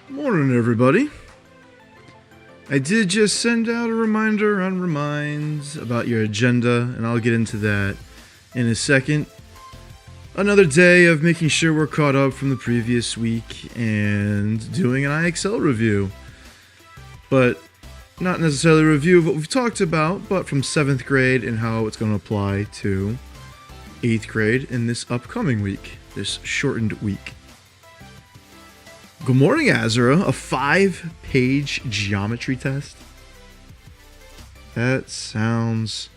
Morning, everybody. I did just send out a reminder on Reminds about your agenda, and I'll get into that in a second. Another day of making sure we're caught up from the previous week and doing an IXL review. But not necessarily a review of what we've talked about, but from 7th grade and how it's going to apply to 8th grade in this upcoming week, this shortened week. Good morning, Azura. A 5-page geometry test. That sounds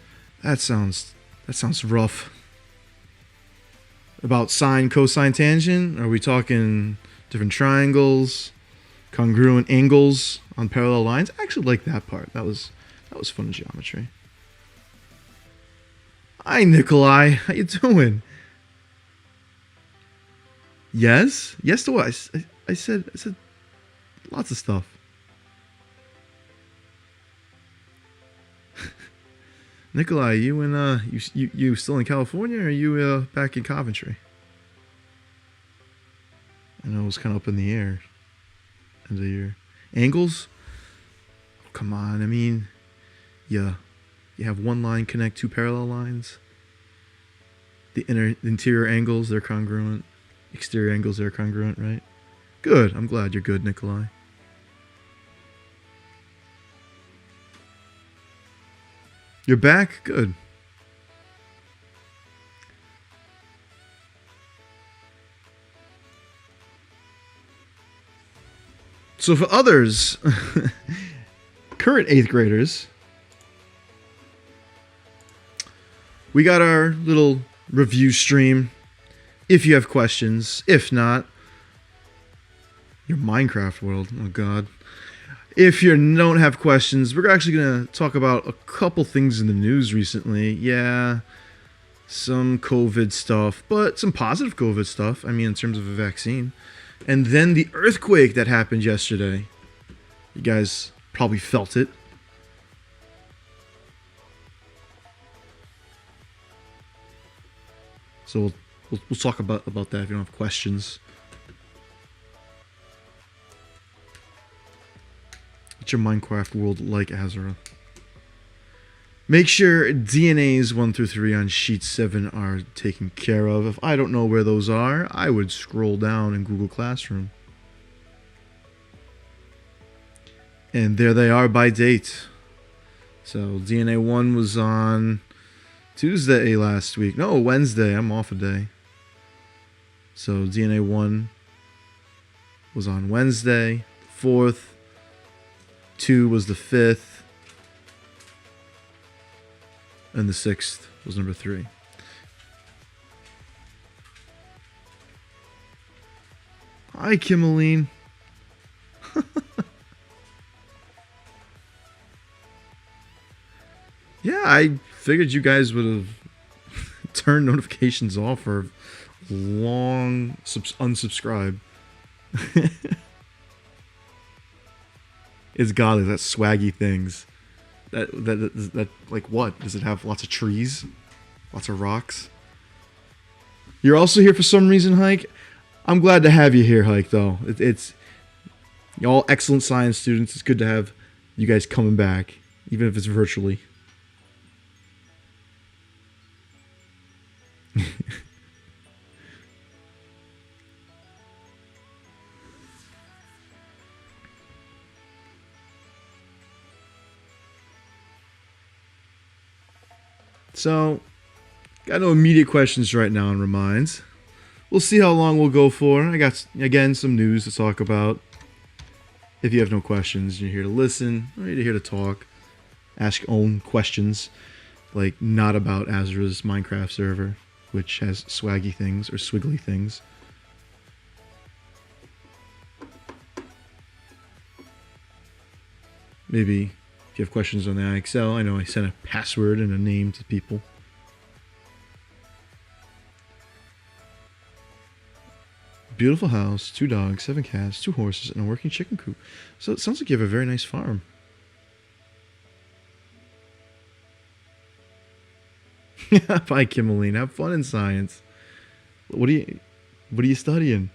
rough. About sine, cosine, tangent? Are we talking different triangles, congruent angles on parallel lines? I actually like that part. That was fun geometry. Hi, Nikolai. How you doing? Yes to what? I said lots of stuff. Nikolai, you still in California, or are you back in Coventry? I know it was kind of up in the air. End of the year. Angles? Oh, come on. I mean, yeah, you have one line connect two parallel lines. The interior angles, they're congruent. Exterior angles, they're congruent, right? Good. I'm glad you're good, Nikolai. You're back? Good. So for others, current 8th graders, we got our little review stream. If you have questions, if not, your Minecraft world, oh god. If you don't have questions, we're actually going to talk about a couple things in the news recently. Yeah, some COVID stuff, but some positive COVID stuff. I mean, in terms of a vaccine. And then the earthquake that happened yesterday. You guys probably felt it. So we'll talk about that if you don't have questions. What's your Minecraft world like, Azura? Make sure DNAs 1 through 3 on sheet 7 are taken care of. If I don't know where those are, I would scroll down in Google Classroom. And there they are by date. So DNA 1 was on Tuesday last week. No, Wednesday. I'm off a day. So DNA 1 was on Wednesday, 4th. 2 was the 5th, and the 6th was number 3. Hi, Kimmeline. Yeah, I figured you guys would have turned notifications off or long unsubscribe. It's godly, that swaggy things. That like what? Does it have lots of trees? Lots of rocks? You're also here for some reason, Hike? I'm glad to have you here, Hike, though. It's all excellent science students. It's good to have you guys coming back, even if it's virtually. So, got no immediate questions right now on Reminds. We'll see how long we'll go for. I got, again, some news to talk about. If you have no questions, you're here to listen, or you're here to talk, ask your own questions, like not about Azura's Minecraft server, which has swaggy things or swiggly things. Maybe if you have questions on the IXL, I know I sent a password and a name to people. Beautiful house, 2 dogs, 7 cats, 2 horses, and a working chicken coop. So it sounds like you have a very nice farm. Bye, Kimmeline. Have fun in science. What are you studying?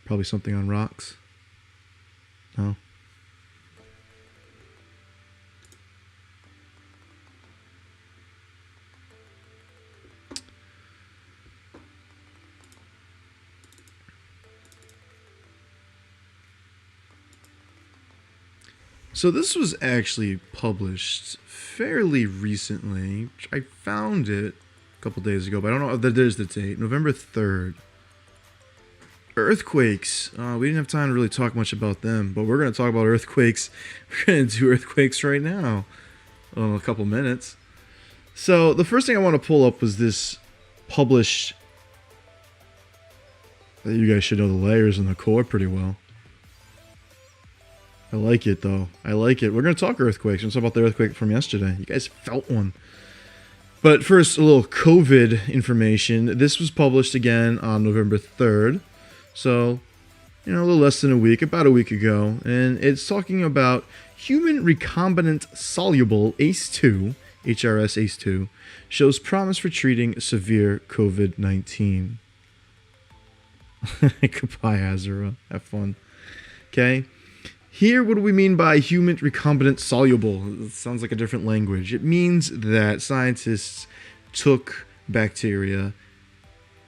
Probably something on rocks. No. So this was actually published fairly recently. I found it a couple days ago, but I don't know. There's the date, November 3rd. Earthquakes. We didn't have time to really talk much about them, but we're going to talk about earthquakes. We're going to do earthquakes right now. In a couple minutes. So the first thing I want to pull up was this published. You guys should know the layers and the core pretty well. I like it though. I like it. We're going to talk earthquakes. We're going to talk about the earthquake from yesterday. You guys felt one. But first, a little COVID information. This was published again on November 3rd. So, a little less than a week, about a week ago. And it's talking about human recombinant soluble ACE2, HRS ACE2, shows promise for treating severe COVID-19. Goodbye, Azura. Have fun. Okay. Here, what do we mean by human recombinant soluble? It sounds like a different language. It means that scientists took bacteria,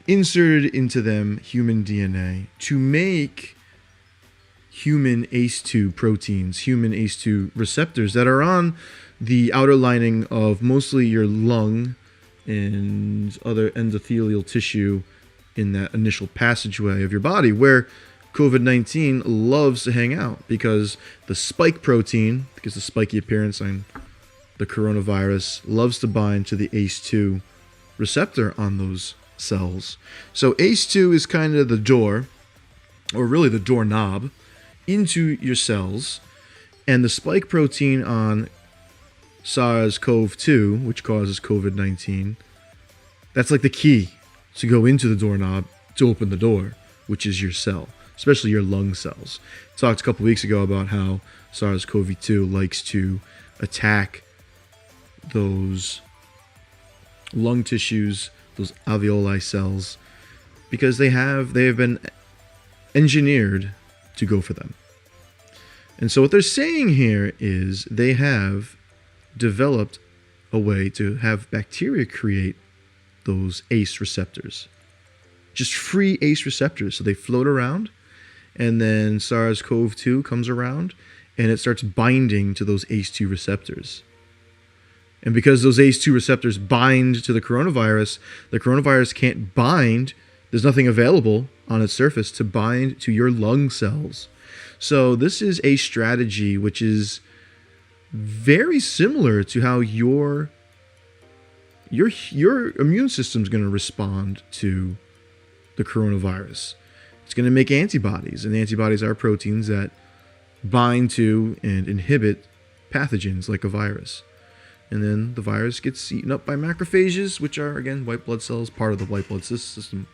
inserted into them human DNA to make human ACE2 proteins, human ACE2 receptors that are on the outer lining of mostly your lung and other endothelial tissue in that initial passageway of your body where COVID-19 loves to hang out because the spike protein, because the spiky appearance on the coronavirus, loves to bind to the ACE2 receptor on those cells. So ACE2 is kind of the door, or really the doorknob, into your cells, and the spike protein on SARS-CoV-2, which causes COVID-19, that's like the key to go into the doorknob to open the door, which is your cell, especially your lung cells. Talked a couple weeks ago about how SARS-CoV-2 likes to attack those lung tissues, those alveoli cells, because they have been engineered to go for them. And so what they're saying here is they have developed a way to have bacteria create those ACE receptors. Just free ACE receptors. So they float around, and then SARS-CoV-2 comes around, and it starts binding to those ACE2 receptors. And because those ACE2 receptors bind to the coronavirus can't bind. There's nothing available on its surface to bind to your lung cells. So this is a strategy which is very similar to how your immune system is going to respond to the coronavirus. It's going to make antibodies, and antibodies are proteins that bind to and inhibit pathogens like a virus. And then the virus gets eaten up by macrophages, which are, again, white blood cells, part of the white blood system,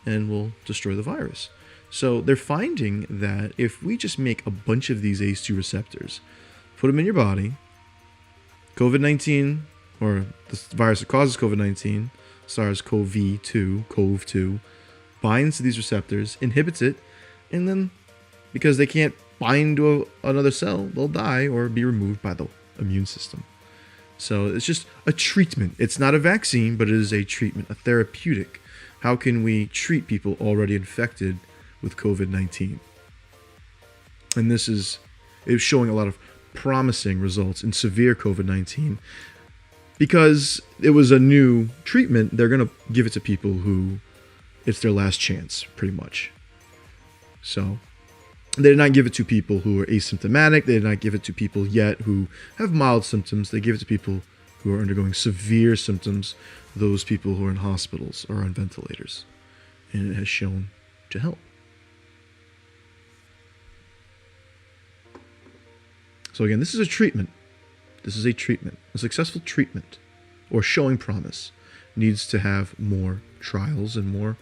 and will destroy the virus. So they're finding that if we just make a bunch of these ACE2 receptors, put them in your body, COVID-19, or the virus that causes COVID-19, SARS-CoV-2, CoV-2, binds to these receptors, inhibits it, and then because they can't bind to another cell, they'll die or be removed by the immune system. So it's just a treatment. It's not a vaccine, but it is a treatment, a therapeutic. How can we treat people already infected with COVID-19? And this is showing a lot of promising results in severe COVID-19. Because it was a new treatment, they're going to give it to people who it's their last chance, pretty much. So they did not give it to people who are asymptomatic. They did not give it to people yet who have mild symptoms. They give it to people who are undergoing severe symptoms, those people who are in hospitals or on ventilators. And it has shown to help. So again, this is a treatment. This is a treatment. A successful treatment, or showing promise, needs to have more trials and more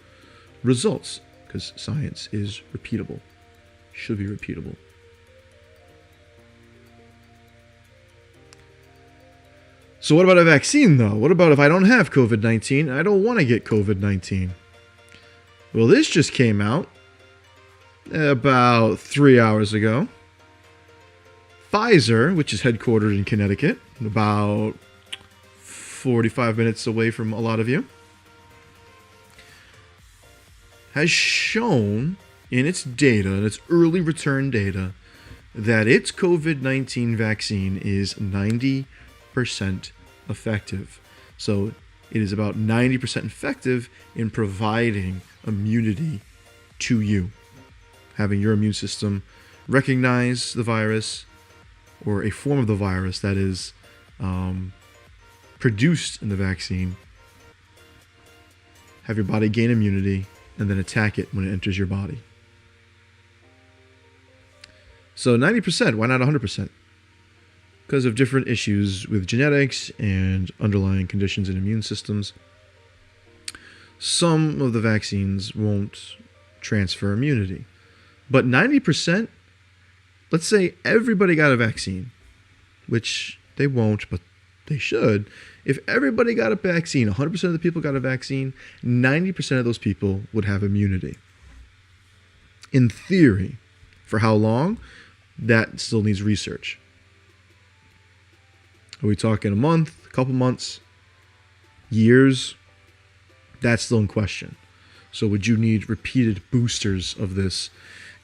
results, because science is repeatable. Should be repeatable. So what about a vaccine, though? What about if I don't have COVID-19? I don't want to get COVID-19. Well, this just came out. about 3 hours ago. Pfizer, which is headquartered in Connecticut, about 45 minutes away from a lot of you, has shown in its data, in its early return data, that its COVID-19 vaccine is 90% effective. So it is about 90% effective in providing immunity to you, having your immune system recognize the virus or a form of the virus that is produced in the vaccine, have your body gain immunity, and then attack it when it enters your body. So 90%, why not 100%? Because of different issues with genetics and underlying conditions in immune systems, some of the vaccines won't transfer immunity. But 90%, let's say everybody got a vaccine, which they won't, but they should. If everybody got a vaccine, 100% of the people got a vaccine, 90% of those people would have immunity. In theory. For how long? That still needs research. Are we talking a month, a couple months, years? That's still in question. So would you need repeated boosters of this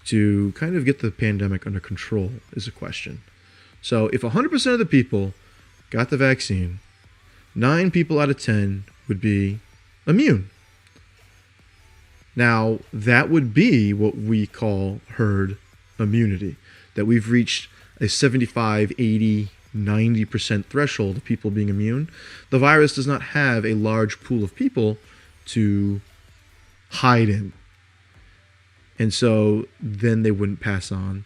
to kind of get the pandemic under control is a question. So if 100% of the people got the vaccine, 9 people out of 10 would be immune. Now, that would be what we call herd immunity, that we've reached a 75, 80, 90% threshold of people being immune. The virus does not have a large pool of people to hide in. And so then they wouldn't pass on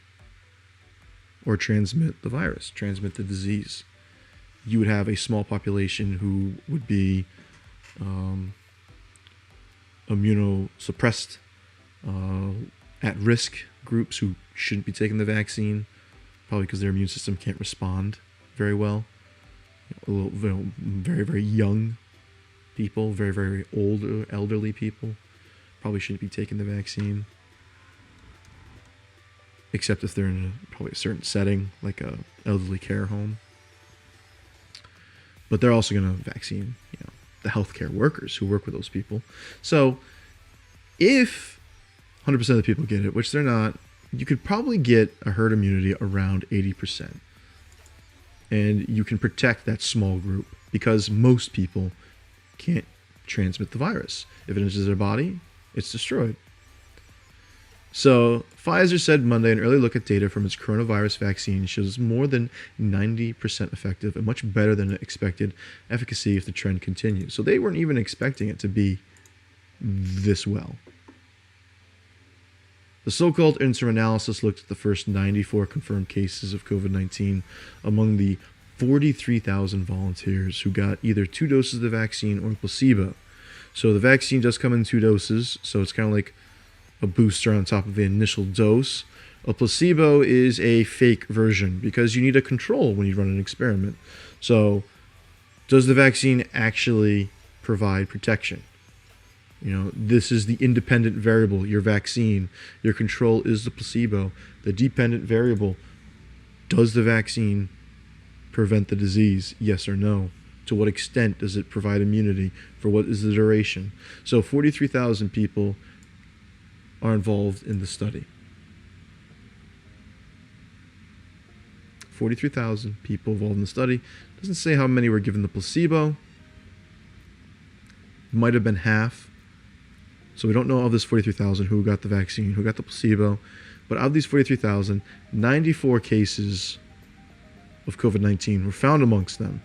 or transmit the virus, transmit the disease. You would have a small population who would be immunosuppressed, at-risk groups who shouldn't be taking the vaccine, probably because their immune system can't respond very well. Very, very young people, very, very old, elderly people probably shouldn't be taking the vaccine, except if they're in probably a certain setting, like a elderly care home. But they're also going to vaccine, the healthcare workers who work with those people. So if 100% of the people get it, which they're not, you could probably get a herd immunity around 80%. And you can protect that small group because most people can't transmit the virus. If it enters their body, it's destroyed. So Pfizer said Monday an early look at data from its coronavirus vaccine shows more than 90% effective and much better than expected efficacy if the trend continues. So they weren't even expecting it to be this well. The so-called interim analysis looked at the first 94 confirmed cases of COVID-19 among the 43,000 volunteers who got either 2 doses of the vaccine or placebo. So the vaccine does come in 2 doses, so it's kind of like a booster on top of the initial dose. A placebo is a fake version because you need a control when you run an experiment. So does the vaccine actually provide protection? This is the independent variable, your vaccine. Your control is the placebo. The dependent variable, does the vaccine prevent the disease? Yes or no? To what extent does it provide immunity? For what is the duration? So 43,000 people are involved in the study. 43,000 people involved in the study. Doesn't say how many were given the placebo. Might have been half. So we don't know of this 43,000 who got the vaccine, who got the placebo. But of these 43,000, 94 cases of COVID-19 were found amongst them.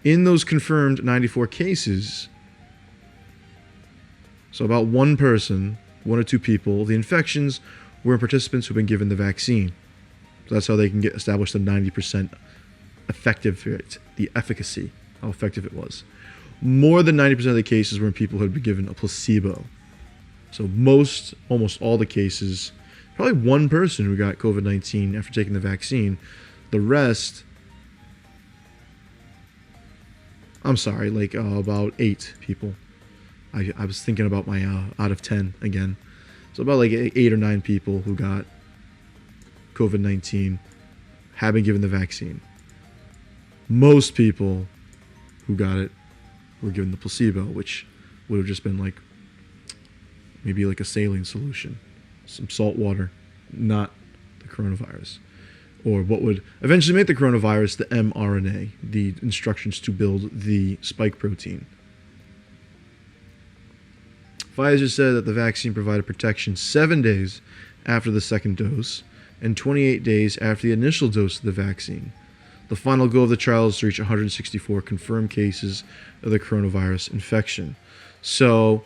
In those confirmed 94 cases, so about 1 person, 1 or 2 people, the infections were in participants who've been given the vaccine. So that's how they can establish the 90% effective rate, the efficacy, how effective it was. More than 90% of the cases were in people who had been given a placebo. So almost all the cases, probably 1 person who got COVID-19 after taking the vaccine. The rest, about 8 people. I was thinking about my out of 10 again. So about like 8 or 9 people who got COVID-19 have been given the vaccine. Most people who got it were given the placebo, which would have just been like maybe like a saline solution, some salt water, not the coronavirus. Or what would eventually make the coronavirus, the mRNA, the instructions to build the spike protein. Pfizer said that the vaccine provided protection 7 days after the second dose and 28 days after the initial dose of the vaccine. The final goal of the trial is to reach 164 confirmed cases of the coronavirus infection. So,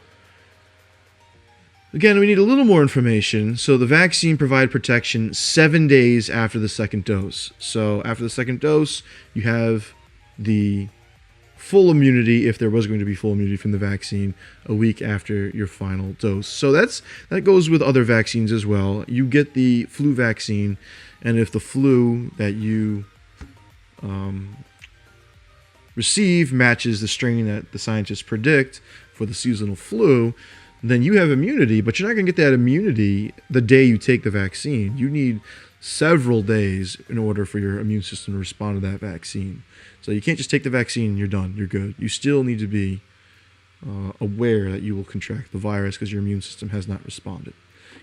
again, we need a little more information. So the vaccine provided protection 7 days after the second dose. So after the second dose, you have the full immunity, if there was going to be full immunity from the vaccine, a week after your final dose. So that goes with other vaccines as well. You get the flu vaccine, and if the flu that you receive matches the strain that the scientists predict for the seasonal flu, then you have immunity, but you're not going to get that immunity the day you take the vaccine. You need several days in order for your immune system to respond to that vaccine. So you can't just take the vaccine and you're done, you're good. You still need to be aware that you will contract the virus because your immune system has not responded.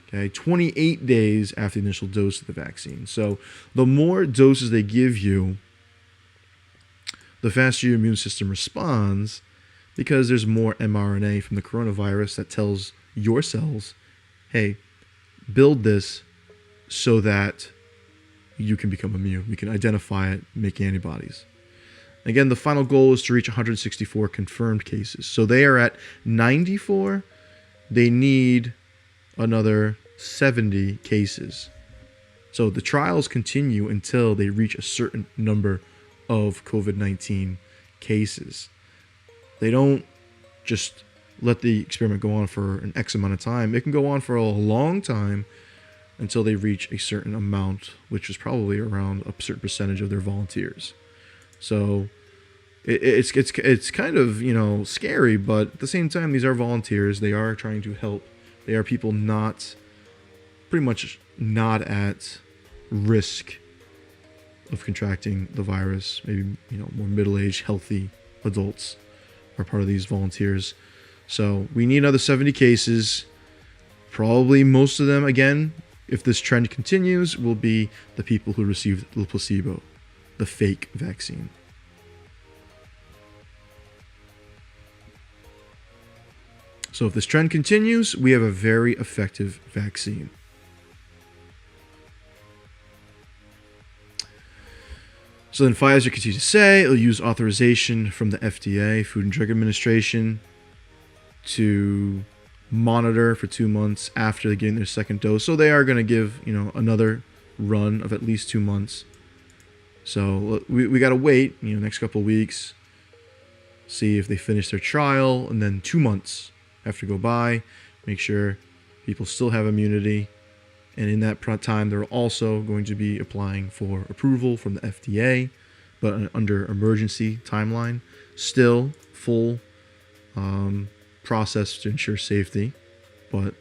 Okay, 28 days after the initial dose of the vaccine. So the more doses they give you, the faster your immune system responds, because there's more mRNA from the coronavirus that tells your cells, hey, build this so that you can become immune. We can identify it, make antibodies. Again, the final goal is to reach 164 confirmed cases. So they are at 94. They need another 70 cases. So the trials continue until they reach a certain number of COVID-19 cases. They don't just let the experiment go on for an X amount of time. It can go on for a long time until they reach a certain amount, which is probably around a certain percentage of their volunteers. So it's kind of, scary, but at the same time, these are volunteers. They are trying to help. They are people pretty much not at risk of contracting the virus. Maybe, more middle-aged, healthy adults are part of these volunteers. So we need another 70 cases. Probably most of them, again, if this trend continues, will be the people who received the placebo, the fake vaccine. So if this trend continues, we have a very effective vaccine. So then Pfizer continues to say it'll use authorization from the FDA, Food and Drug Administration, to monitor for 2 months after they getting their second dose. So they are going to give, another run of at least 2 months. So we got to wait, next couple of weeks, see if they finish their trial, and then 2 months have to go by, make sure people still have immunity. And in that time, they're also going to be applying for approval from the FDA, but under emergency timeline. Still full process to ensure safety, but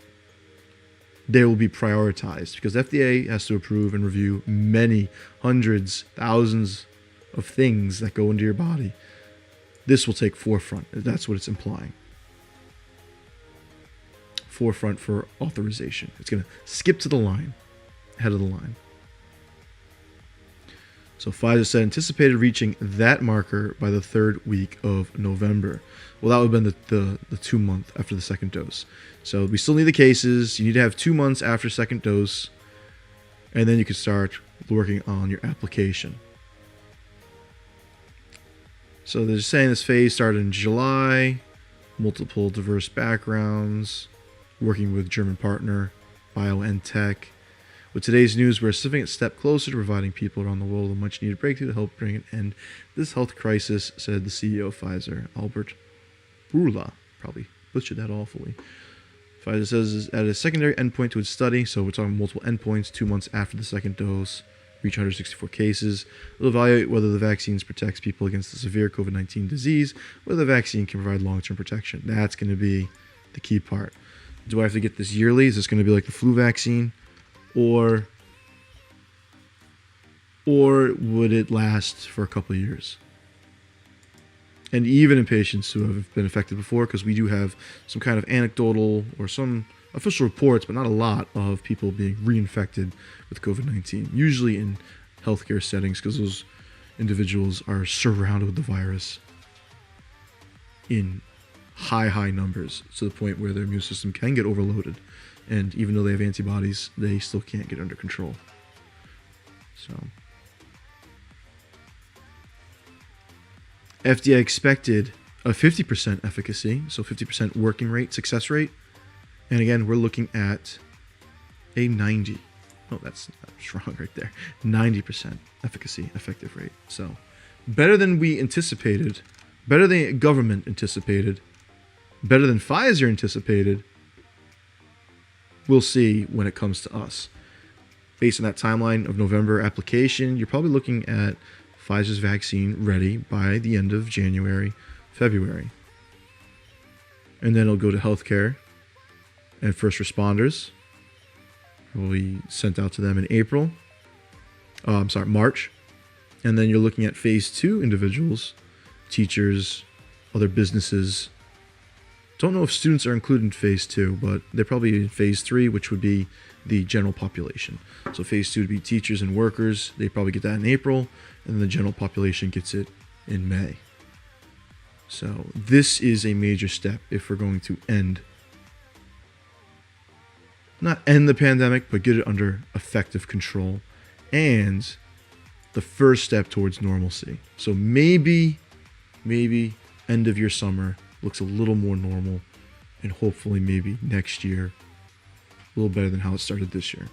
they will be prioritized because FDA has to approve and review many hundreds, thousands of things that go into your body. This will take forefront. That's what it's implying. Forefront for authorization. It's going to skip to the line, head of the line. So Pfizer said anticipated reaching that marker by the 3rd week of November. Well, that would have been the 2 month after the second dose. So we still need the cases. You need to have 2 months after second dose, and then you can start working on your application. So they're saying this phase started in July, multiple diverse backgrounds, working with German partner BioNTech. With today's news, we're a significant step closer to providing people around the world a much-needed breakthrough to help bring an end to this health crisis, said the CEO of Pfizer, Albert Bourla. Probably butchered that awfully. Pfizer says at a secondary endpoint to its study, so we're talking multiple endpoints, 2 months after the second dose, reach 164 cases. It'll evaluate whether the vaccine protects people against the severe COVID-19 disease, whether the vaccine can provide long-term protection. That's going to be the key part. Do I have to get this yearly? Is this going to be like the flu vaccine? Or would it last for a couple of years? And even in patients who have been affected before, because we do have some kind of anecdotal or some official reports, but not a lot, of people being reinfected with COVID-19, usually in healthcare settings, because those individuals are surrounded with the virus in high numbers, to the point where their immune system can get overloaded. And even though they have antibodies, they still can't get under control. So FDA expected a 50% efficacy, so 50% working rate, success rate. And again, we're looking at a 90. Oh, that's wrong right there. 90% efficacy, effective rate. So better than we anticipated, better than government anticipated, better than Pfizer anticipated. We'll see when it comes to us. Based on that timeline of November application, you're probably looking at Pfizer's vaccine ready by the end of January, February. And then it'll go to healthcare and first responders. It will be sent out to them in March. And then you're looking at phase 2 individuals, teachers, other businesses. Don't know if students are included in phase 2, but they're probably in phase 3, which would be the general population. So phase 2 would be teachers and workers. They probably get that in April, and then the general population gets it in May. So this is a major step if we're going to not end the pandemic, but get it under effective control, and the first step towards normalcy. So maybe end of your summer looks a little more normal, and hopefully maybe next year a little better than how it started this year.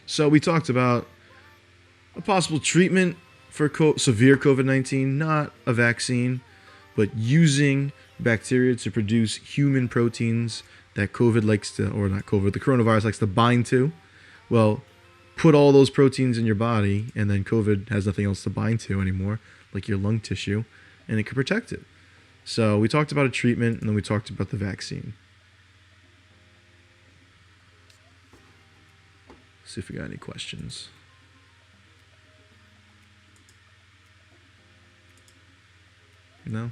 So we talked about a possible treatment for severe COVID-19, not a vaccine, but using bacteria to produce human proteins that the coronavirus likes to bind to. Well, put all those proteins in your body, and then COVID has nothing else to bind to anymore, like your lung tissue, and it can protect it. So we talked about a treatment, and then we talked about the vaccine. See if we got any questions. No?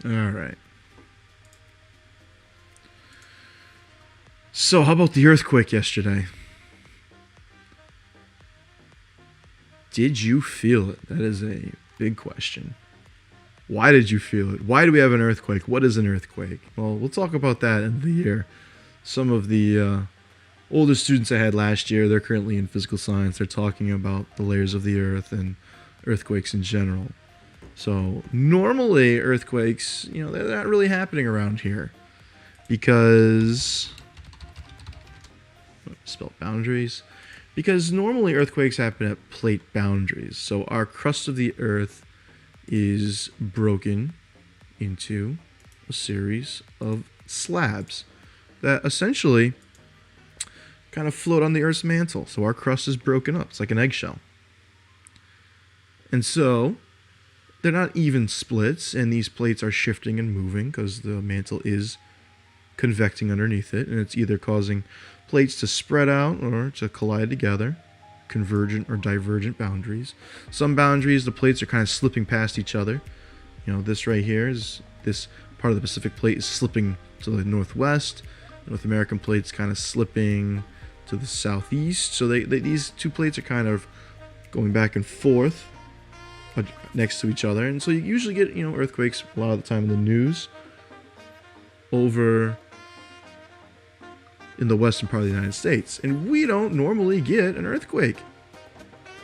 All right. So how about the earthquake yesterday? Did you feel it? That is a big question. Why did you feel it? Why do we have an earthquake? What is an earthquake? Well, we'll talk about that in the year. Some of the older students I had last year, they're currently in physical science. They're talking about the layers of the earth and earthquakes in general. So normally earthquakes, they're not really happening around here because normally earthquakes happen at plate boundaries. So our crust of the earth is broken into a series of slabs that essentially kind of float on the Earth's mantle. So our crust is broken up. It's like an eggshell. And so they're not even splits, and these plates are shifting and moving because the mantle is convecting underneath it, and it's either causing plates to spread out or to collide together, convergent or divergent boundaries. Some boundaries, the plates are kind of slipping past each other. This right here is this part of the Pacific plate is slipping to the northwest. The North American plate's kind of slipping to the southeast. So these two plates are kind of going back and forth next to each other, and so you usually get earthquakes a lot of the time in the news over in the western part of the United States, and we don't normally get an earthquake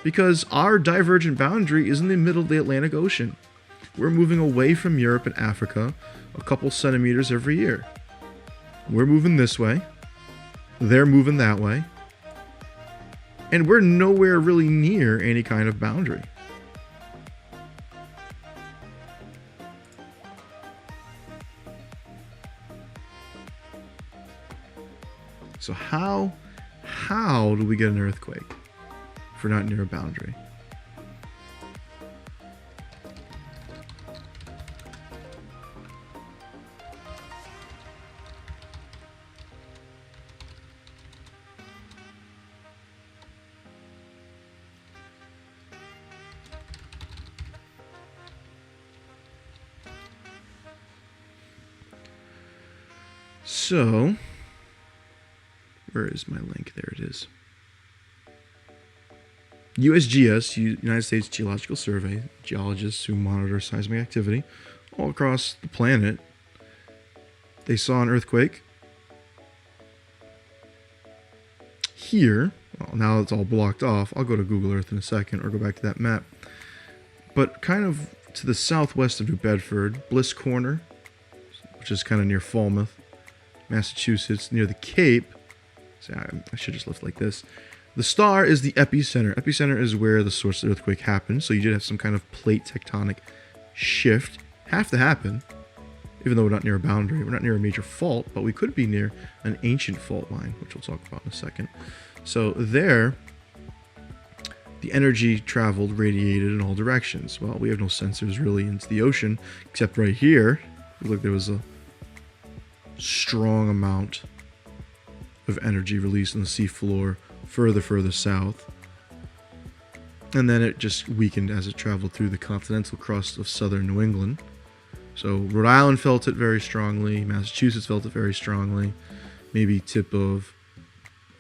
because our divergent boundary is in the middle of the Atlantic Ocean. We're moving away from Europe and Africa a couple centimeters every year. We're moving this way, they're moving that way, and we're nowhere really near any kind of boundary. So how do we get an earthquake if we're not near a boundary? So, where is my link? There it is. USGS, United States Geological Survey, geologists who monitor seismic activity all across the planet, they saw an earthquake here. Well, now it's all blocked off. I'll go to Google Earth in a second or go back to that map. But kind of to the southwest of New Bedford, Bliss Corner, which is kind of near Falmouth, Massachusetts, near the Cape. See, I should just lift like this. The star is the epicenter. Epicenter is where the source of the earthquake happened. So you did have some kind of plate tectonic shift. Have to happen, even though we're not near a boundary. We're not near a major fault, but we could be near an ancient fault line, which we'll talk about in a second. So there, the energy traveled, radiated in all directions. Well, we have no sensors really into the ocean, except right here. Look, there was a strong amount of energy released on the seafloor further south, and then it just weakened as it traveled through the continental crust of southern New England. So Rhode Island felt it very strongly, Massachusetts felt it very strongly, maybe tip of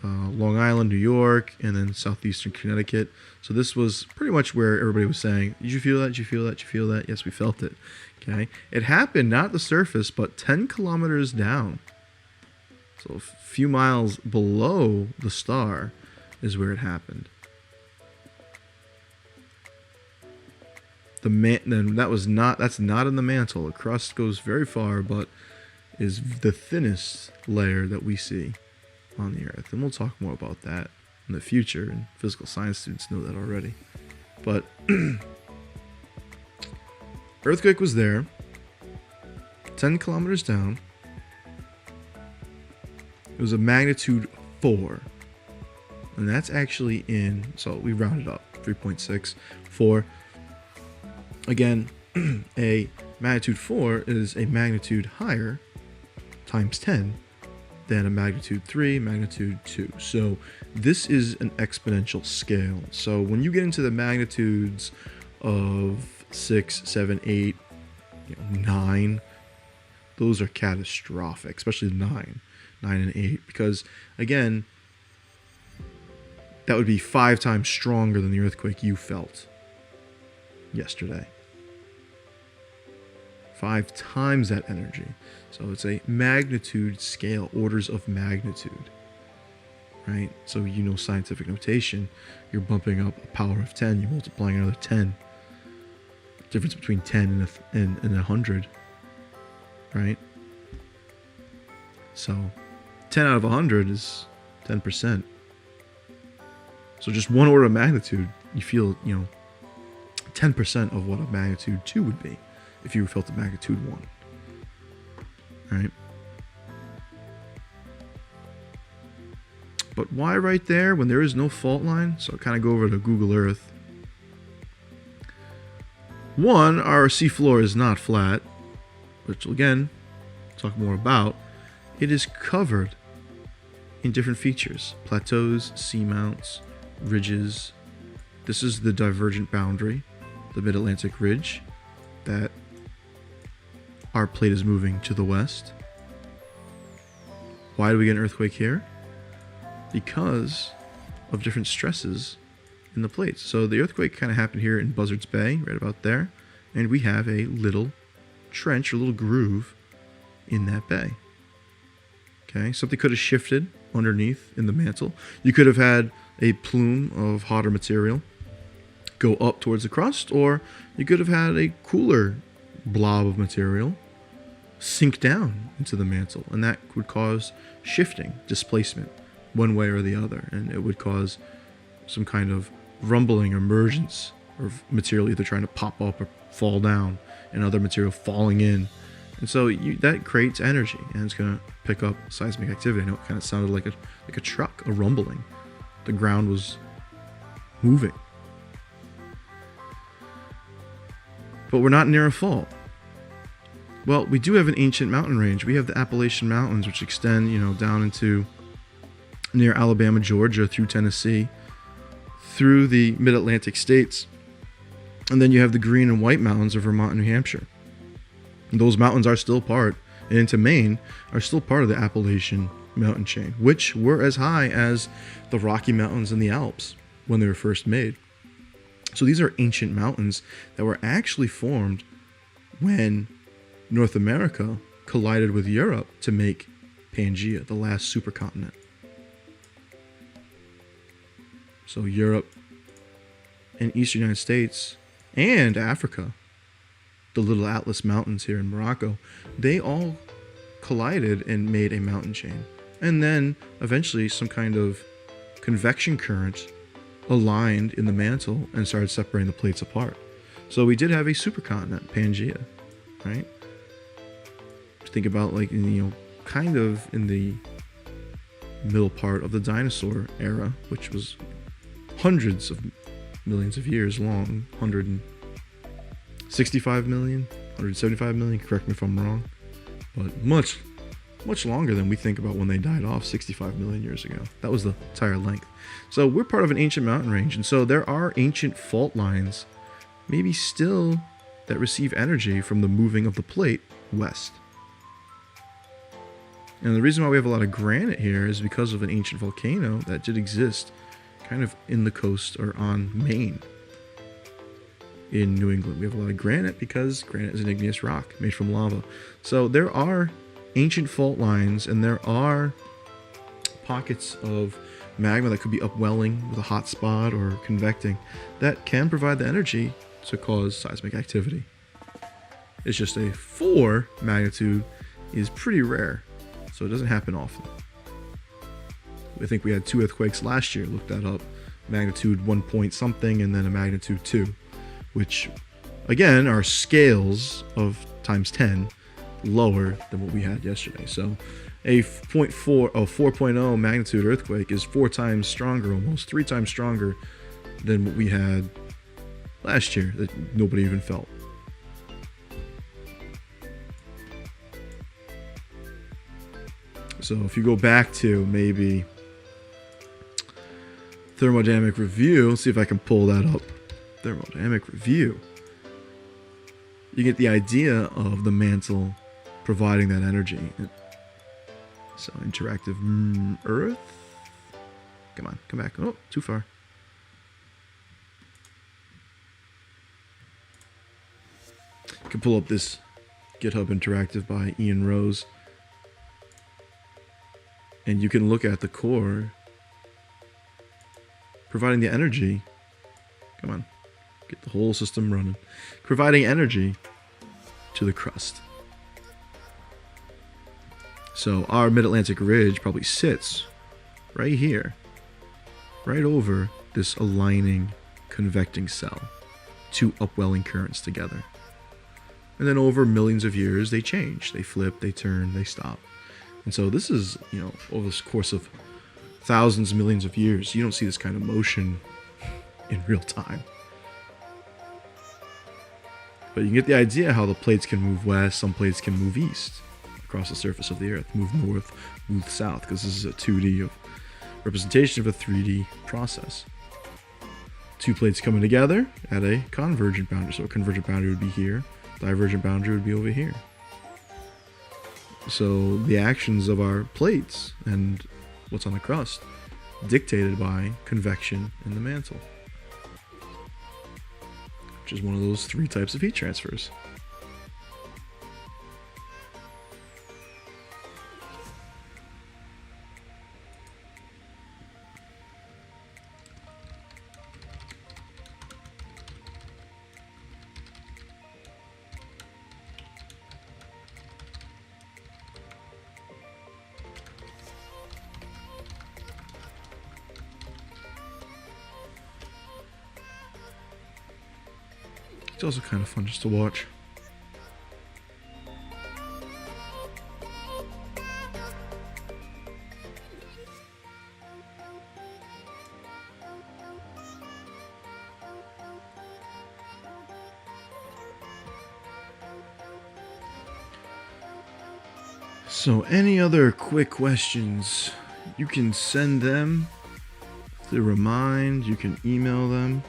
Long Island, New York, and then southeastern Connecticut. So this was pretty much where everybody was saying, did you feel that? Did you feel that? Did you feel that? Yes, we felt it. Okay. It happened not at the surface, but 10 kilometers down. So a few miles below the star is where it happened. Then that's not in the mantle. The crust goes very far, but is the thinnest layer that we see on the Earth. And we'll talk more about that in the future, and physical science students know that already. But earthquake was there, 10 kilometers down. It was a magnitude 4. And that's actually so we rounded up, 3.6, 4. Again, a magnitude 4 is a magnitude higher, times 10, than a magnitude 3, magnitude 2. So this is an exponential scale. So when you get into the magnitudes of 6, 7, 8, 9, those are catastrophic, especially 9 and 8, because again, that would be 5 times stronger than the earthquake you felt yesterday. 5 times that energy. So it's a magnitude scale, orders of magnitude, right? So scientific notation, you're bumping up a power of 10, you're multiplying another 10. Difference between 10 and 100, right? So 10 out of 100 is 10%. So just one order of magnitude, you feel, 10% of what a magnitude 2 would be if you felt a magnitude 1. Right? But why right there when there is no fault line? So I'll kind of go over to Google Earth. One, our seafloor is not flat, which again, talk more about. It is covered in different features: plateaus, seamounts, ridges. This is the divergent boundary, the Mid-Atlantic Ridge, that our plate is moving to the west. Why do we get an earthquake here? Because of different stresses in the plates. So the earthquake kind of happened here in Buzzards Bay, right about there, and we have a little trench, or little groove in that bay. Okay, something could have shifted underneath in the mantle. You could have had a plume of hotter material go up towards the crust, or you could have had a cooler blob of material sink down into the mantle, and that would cause shifting, displacement, one way or the other, and it would cause some kind of rumbling emergence of material either trying to pop up or fall down, and other material falling in. And so that creates energy, and it's going to pick up seismic activity. I know it kind of sounded like a truck, a rumbling. The ground was moving. But we're not near a fault. Well, we do have an ancient mountain range. We have the Appalachian Mountains, which extend, down into near Alabama, Georgia, through Tennessee, through the mid-Atlantic states. And then you have the Green and White Mountains of Vermont and New Hampshire. And those mountains are still part, and into Maine, are still part of the Appalachian mountain chain, which were as high as the Rocky Mountains and the Alps when they were first made. So these are ancient mountains that were actually formed when North America collided with Europe to make Pangaea, the last supercontinent. So Europe and Eastern United States and Africa, the Little Atlas Mountains here in Morocco, they all collided and made a mountain chain. And then eventually some kind of convection current aligned in the mantle and started separating the plates apart. So we did have a supercontinent, Pangaea, right? Think about kind of in the middle part of the dinosaur era, which was hundreds of millions of years long, 165 million, 175 million, correct me if I'm wrong, but much longer than we think about when they died off 65 million years ago. That was the entire length. So we're part of an ancient mountain range, and so there are ancient fault lines, maybe still, that receive energy from the moving of the plate west. And the reason why we have a lot of granite here is because of an ancient volcano that did exist kind of in the coast or on Maine in New England. We have a lot of granite because granite is an igneous rock made from lava. So there are ancient fault lines, and there are pockets of magma that could be upwelling with a hot spot or convecting that can provide the energy to cause seismic activity. It's just a 4 magnitude is pretty rare, so it doesn't happen often. I think we had 2 earthquakes last year, looked that up, magnitude 1 point something and then a magnitude 2, which again are scales of times 10 lower than what we had yesterday. So a 4.0 magnitude earthquake is 4 times stronger, almost 3 times stronger than what we had last year that nobody even felt. So if you go back to maybe thermodynamic review, let's see if I can pull that up. Thermodynamic review. You get the idea of the mantle providing that energy. So interactive Earth. Come on, come back. Oh, too far. You can pull up this GitHub Interactive by Ian Rose. And you can look at the core providing the energy. Come on, get the whole system running. Providing energy to the crust. So our Mid-Atlantic Ridge probably sits right here, right over this aligning convecting cell, 2 upwelling currents together. And then over millions of years, they change. They flip, they turn, they stop. And so this is, over the course of thousands, millions of years, you don't see this kind of motion in real time. But you can get the idea how the plates can move west, some plates can move east across the surface of the Earth, move north, move south, because this is a 2D representation of a 3D process. 2 plates coming together at a convergent boundary. So a convergent boundary would be here, divergent boundary would be over here. So the actions of our plates and what's on the crust dictated by convection in the mantle, which is one of those 3 types of heat transfers. It's also kind of fun just to watch. So any other quick questions, you can send them to Remind, you can email them.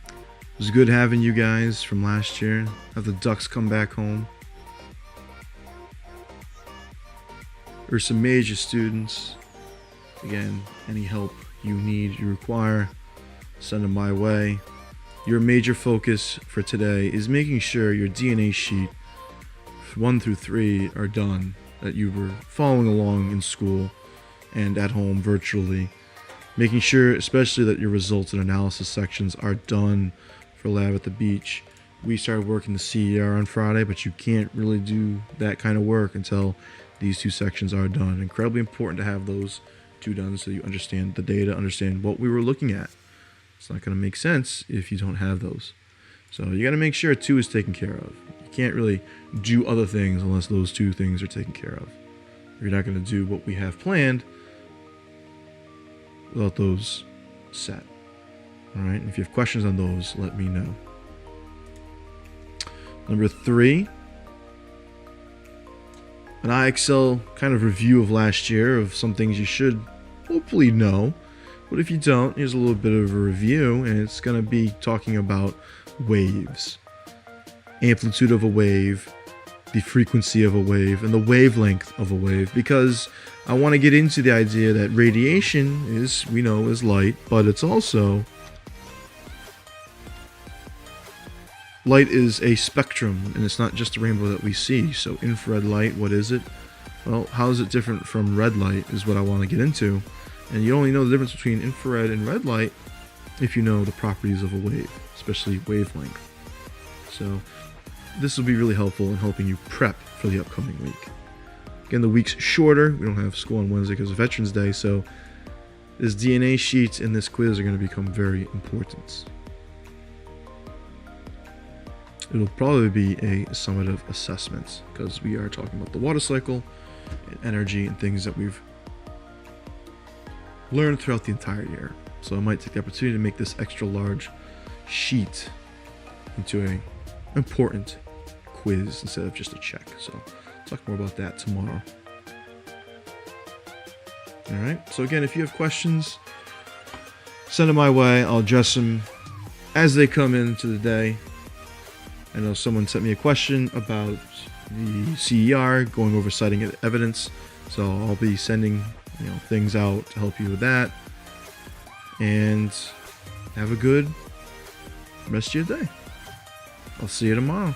It was good having you guys from last year. Have the Ducks come back home. There's some major students. Again, any help you need, you require, send them my way. Your major focus for today is making sure your DNA sheet 1 through 3 are done, that you were following along in school and at home virtually. Making sure especially that your results and analysis sections are done for Lab at the Beach. We started working the CER on Friday, but you can't really do that kind of work until these 2 sections are done. Incredibly important to have those 2 done so you understand the data, understand what we were looking at. It's not going to make sense if you don't have those. So you got to make sure 2 is taken care of. You can't really do other things unless those 2 things are taken care of. You're not going to do what we have planned without those set. All right, and if you have questions on those, let me know. Number 3, an IXL kind of review of last year of some things you should hopefully know. But if you don't, here's a little bit of a review, and it's going to be talking about waves. Amplitude of a wave, the frequency of a wave, and the wavelength of a wave, because I want to get into the idea that radiation is, we know, is light, but it's also... light is a spectrum, and it's not just a rainbow that we see. So infrared light, what is it? Well, how is it different from red light is what I want to get into. And you only know the difference between infrared and red light if you know the properties of a wave, especially wavelength. So this will be really helpful in helping you prep for the upcoming week. Again, the week's shorter. We don't have school on Wednesday because of Veterans Day, so this DNA sheet and this quiz are going to become very important. It'll probably be a summative assessment because we are talking about the water cycle and energy and things that we've learned throughout the entire year. So I might take the opportunity to make this extra large sheet into an important quiz instead of just a check. So I'll talk more about that tomorrow. All right. So again, if you have questions, send them my way. I'll address them as they come into the day. I know someone sent me a question about the CER, going over citing evidence. So I'll be sending things out to help you with that. And have a good rest of your day. I'll see you tomorrow.